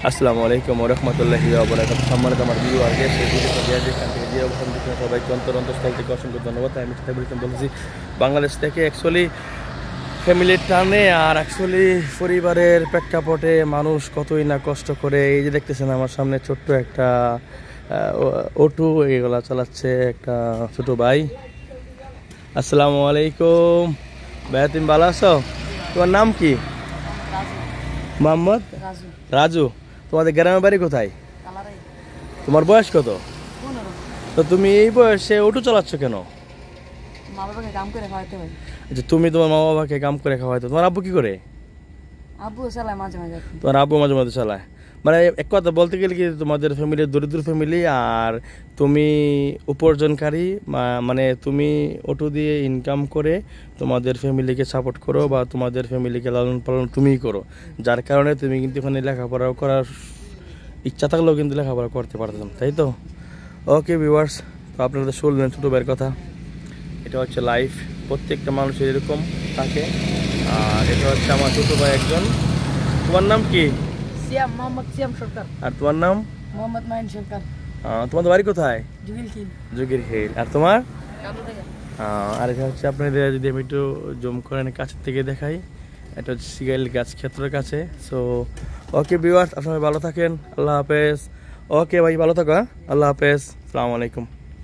আসসালামু আলাইকুম ওয়া রাহমাতুল্লাহি ওয়া বারাকাতুহু। সম্মানিত আমার ভিউয়ার দেশ যেখান থেকে যে অবস্থান থেকে সবাইকে অন্তরস্থল থেকে অসংখ্য ধন্যবাদ। আমি বলছি বাংলাদেশ থেকে। অ্যাকচুয়ালি ফ্যামিলির টানে আর অ্যাকচুয়ালি পরিবারের প্রেক্ষাপটে মানুষ কতই না কষ্ট করে। এই যে দেখতেছেন আমার সামনে ছোট্ট একটা অটো এগুলা চালাচ্ছে একটা ছোট ভাই। আসসালামু আলাইকুম ভাইয়া, তুমি ভালো আছো? তোমার নাম কি? মোহাম্মদ রাজু। তোমাদের গ্রামের বাড়ি কোথায়? তোমার বয়স কত? তো তুমি এই বয়সে অটো চালাচ্ছ কেন? আচ্ছা, তুমি তোমার মা বাবাকে কাম করে খাওয়াইতো। তোমার আব্বু কি করে? তোমার আব্বু মাঝে মাঝে চালায়। মানে এক কথা বলতে গেলে কি, তোমাদের ফ্যামিলি দরিদ্র ফ্যামিলি আর তুমি উপার্জনকারী, মানে তুমি অটো দিয়ে ইনকাম করে তোমাদের ফ্যামিলিকে সাপোর্ট করো বা তোমাদের ফ্যামিলিকে লালন পালন তুমিই করো, যার কারণে তুমি কিন্তু এখানে লেখাপড়া করার ইচ্ছা থাকলেও কিন্তু লেখাপড়া করতে পারতাম, তাই তো? ওকে ভিউয়ার্স, তো আপনারা শুনলেন ছোটো ভাইয়ের কথা। এটা হচ্ছে লাইফ, প্রত্যেকটা মানুষের এরকম থাকে। আর এটা হচ্ছে আমার ছোটো ভাই একজন। তোমার নাম কি? মোহাম্মদ সিয়াম সরকার। আর তোমার নাম? মোহাম্মদ মাইন সরকার। তোমাদের বাড়ি কোথায়? জুগির খেল। আর তোমার? আর এটা হচ্ছে আপনাদের, যদি আমি একটু জুম করে কাছের থেকে দেখাই, এটা হচ্ছে সিগাইল গাছ ক্ষেত্রের কাছে। সো ওকে ভিউয়ার্স, আপনারা ভালো থাকেন, আল্লাহ হাফেজ। ওকে ভাই, ভালো থাকো, আল্লাহ হাফেজ, আসসালামু আলাইকুম।